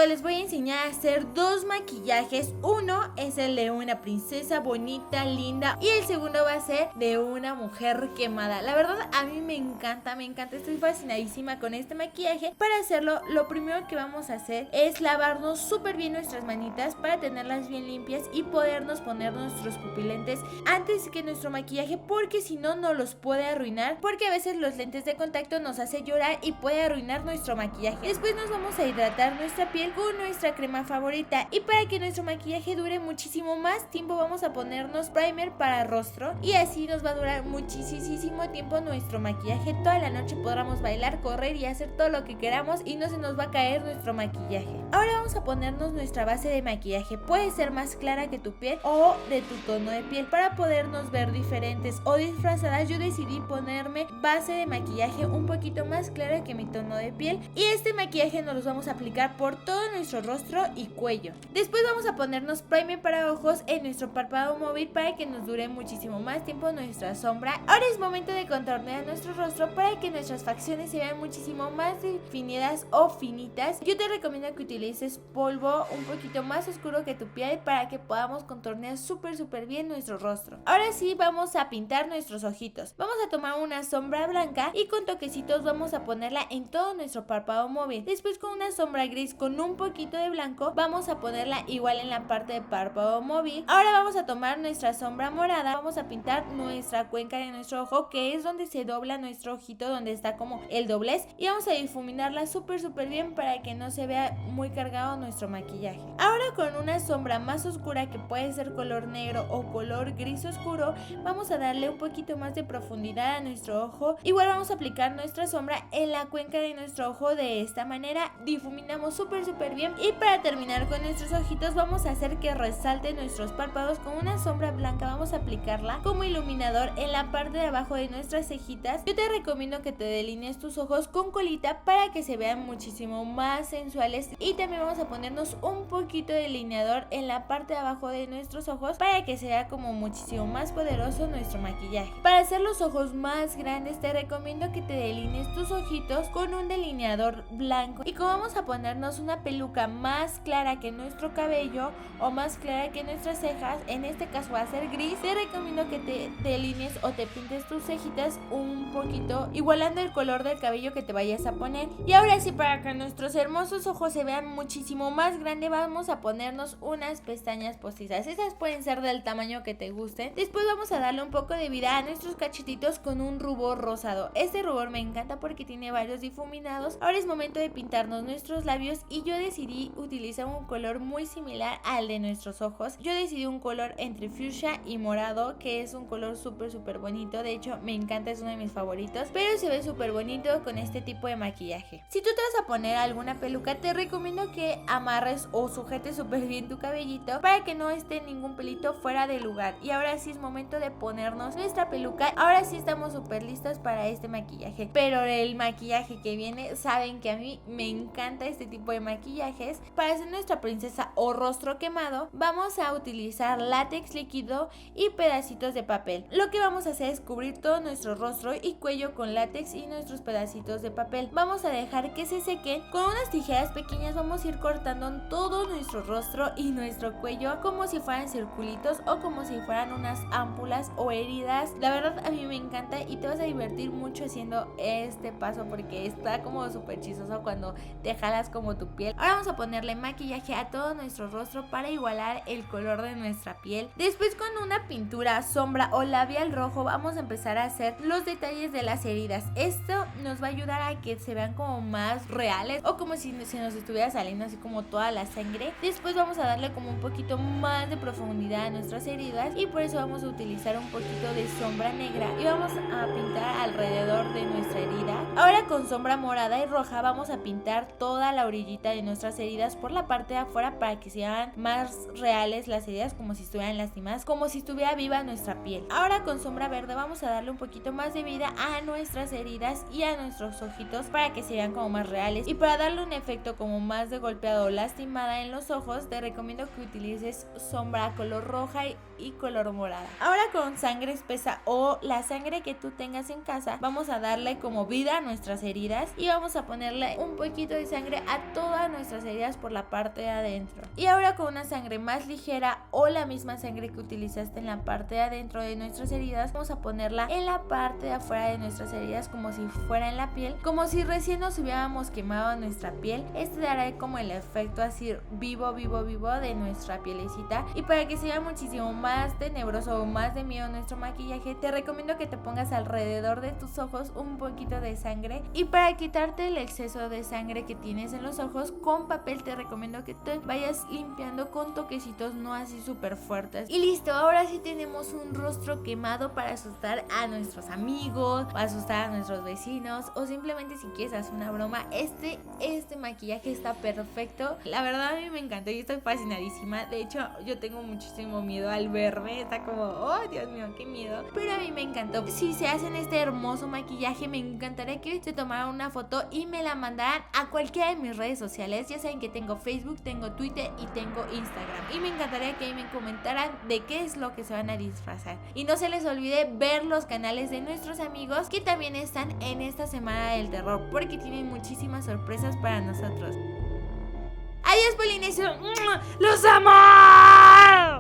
Les voy a enseñar a hacer dos maquillajes. Uno es el de una princesa bonita, linda, y el segundo va a ser de una mujer quemada. La verdad a mí me encanta, estoy fascinadísima con este maquillaje. Para hacerlo, lo primero que vamos a hacer es lavarnos súper bien nuestras manitas para tenerlas bien limpias y podernos poner nuestros pupilentes antes que nuestro maquillaje, porque si no nos los puede arruinar, porque a veces los lentes de contacto nos hace llorar y puede arruinar nuestro maquillaje. Después nos vamos a hidratar nuestra piel con nuestra crema favorita, y para que nuestro maquillaje dure muchísimo más tiempo vamos a ponernos primer para rostro, y así nos va a durar muchísimo tiempo nuestro maquillaje. Toda la noche podremos bailar, correr y hacer todo lo que queramos y no se nos va a caer nuestro maquillaje. Ahora vamos a ponernos nuestra base de maquillaje. Puede ser más clara que tu piel o de tu tono de piel para podernos ver diferentes o disfrazadas. Yo decidí ponerme base de maquillaje un poquito más clara que mi tono de piel, y este maquillaje nos los vamos a aplicar por todo nuestro rostro y cuello. Después vamos a ponernos primer para ojos en nuestro párpado móvil para que nos dure muchísimo más tiempo nuestra sombra. Ahora es momento de contornear nuestro rostro para que nuestras facciones se vean muchísimo más definidas o finitas. Yo te recomiendo que utilices polvo un poquito más oscuro que tu piel para que podamos contornear súper bien nuestro rostro. Ahora sí vamos a pintar nuestros ojitos. Vamos a tomar una sombra blanca y con toquecitos vamos a ponerla en todo nuestro párpado móvil. Después con una sombra gris con un poquito de blanco vamos a ponerla igual en la parte de párpado móvil. Ahora vamos a tomar nuestra sombra morada, vamos a pintar nuestra cuenca de nuestro ojo, que es donde se dobla nuestro ojito, donde está como el doblez, y vamos a difuminarla súper bien para que no se vea muy cargado nuestro maquillaje. Ahora con una sombra más oscura, que puede ser color negro o color gris oscuro, vamos a darle un poquito más de profundidad a nuestro ojo. Igual vamos a aplicar nuestra sombra en la cuenca de nuestro ojo. De esta manera difuminamos súper bien, y para terminar con nuestros ojitos vamos a hacer que resalte nuestros párpados. Con una sombra blanca vamos a aplicarla como iluminador en la parte de abajo de nuestras cejitas. Yo te recomiendo que te delinees tus ojos con colita para que se vean muchísimo más sensuales, y también vamos a ponernos un poquito de delineador en la parte de abajo de nuestros ojos para que se vea como muchísimo más poderoso nuestro maquillaje. Para hacer los ojos más grandes te recomiendo que te delinees tus ojitos con un delineador blanco, y como vamos a ponernos una peluca más clara que nuestro cabello o más clara que nuestras cejas, en este caso va a ser gris, te recomiendo que te delinees o te pintes tus cejitas un poquito igualando el color del cabello que te vayas a poner. Y ahora sí, para que nuestros hermosos ojos se vean muchísimo más grande, vamos a ponernos unas pestañas postizas. Esas pueden ser del tamaño que te guste. Después vamos a darle un poco de vida a nuestros cachetitos con un rubor rosado. Este rubor me encanta porque tiene varios difuminados. Ahora es momento de pintarnos nuestros labios, y yo decidí utilizar un color muy similar al de nuestros ojos. Yo decidí un color entre fuchsia y morado, que es un color súper bonito. De hecho me encanta, es uno de mis favoritos, pero se ve súper bonito con este tipo de maquillaje. Si tú te vas a poner alguna peluca, te recomiendo que amarres o sujetes súper bien tu cabellito para que no esté ningún pelito fuera de lugar. Y ahora sí es momento de ponernos nuestra peluca. Ahora sí estamos súper listas para este maquillaje, pero el maquillaje que viene, saben que a mí me encanta este tipo de maquillajes. Para hacer nuestra princesa o rostro quemado vamos a utilizar látex líquido y pedacitos de papel. Lo que vamos a hacer es cubrir todo nuestro rostro y cuello con látex y nuestros pedacitos de papel. Vamos a dejar que se sequen. Con unas tijeras pequeñas vamos a ir cortando todo nuestro rostro y nuestro cuello como si fueran circulitos o como si fueran unas ámpulas o heridas. La verdad a mí me encanta y te vas a divertir mucho haciendo este paso porque está como súper chistoso cuando te jalas como tu piel. Ahora vamos a ponerle maquillaje a todo nuestro rostro para igualar el color de nuestra piel. Después, con una pintura, sombra o labial rojo, vamos a empezar a hacer los detalles de las heridas. Esto nos va a ayudar a que se vean como más reales o como si se nos estuviera saliendo así como toda la sangre. Después vamos a darle como un poquito más de profundidad a nuestras heridas y por eso vamos a utilizar un poquito de sombra negra y vamos a pintar alrededor de nuestra herida. Ahora, con sombra morada y roja vamos a pintar toda la orillita de nuestras heridas por la parte de afuera para que sean más reales las heridas, como si estuvieran lastimadas, como si estuviera viva nuestra piel. Ahora, con sombra verde vamos a darle un poquito más de vida a nuestras heridas y a nuestros ojitos para que se vean como más reales. Y para darle un efecto como más de golpeado o lastimada en los ojos, te recomiendo que utilices sombra color roja y color morada. Ahora, con sangre espesa o la sangre que tú tengas en casa, vamos a darle como vida a nuestras heridas y vamos a ponerle un poquito de sangre a todas nuestras heridas por la parte de adentro. Y ahora, con una sangre más ligera o la misma sangre que utilizaste en la parte de adentro de nuestras heridas, vamos a ponerla en la parte de afuera de nuestras heridas, como si fuera en la piel, como si recién nos hubiéramos quemado nuestra piel. Este dará como el efecto así vivo de nuestra pielecita. Y para que sea muchísimo más tenebroso o más de miedo nuestro maquillaje, te recomiendo que te pongas alrededor de tus ojos un poquito de sangre. Y para quitarte el exceso de sangre que tienes en los ojos, con papel te recomiendo que te vayas limpiando con toquecitos, no así súper fuertes. Y listo, ahora sí tenemos un rostro quemado para asustar a nuestros amigos, para asustar a nuestros vecinos, o simplemente si quieres hacer una broma. Este maquillaje está perfecto. La verdad, a mí me encantó y estoy fascinadísima. De hecho, yo tengo muchísimo miedo al verme. Está como, oh Dios mío, qué miedo. Pero a mí me encantó. Si se hacen este hermoso maquillaje, me encantaría que se tomaran una foto y me la mandaran a cualquiera de mis redes sociales. Ya saben que tengo Facebook, tengo Twitter y tengo Instagram. Y me encantaría que ahí me comentaran de qué es lo que se van a disfrazar. Y no se les olvide ver los canales de nuestros amigos que también están en esta semana del terror, porque tienen muchísimas sorpresas para nosotros. Adiós, Polinesio. ¡Los amo!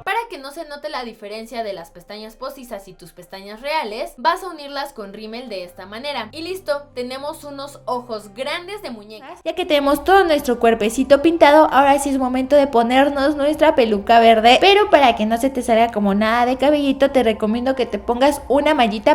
Para que no se note la diferencia de las pestañas postizas y tus pestañas reales, vas a unirlas con rímel de esta manera. Y listo, tenemos unos ojos grandes de muñeca. Ya que tenemos todo nuestro cuerpecito pintado, ahora sí es momento de ponernos nuestra peluca verde. Pero para que no se te salga como nada de cabellito, te recomiendo que te pongas una mallita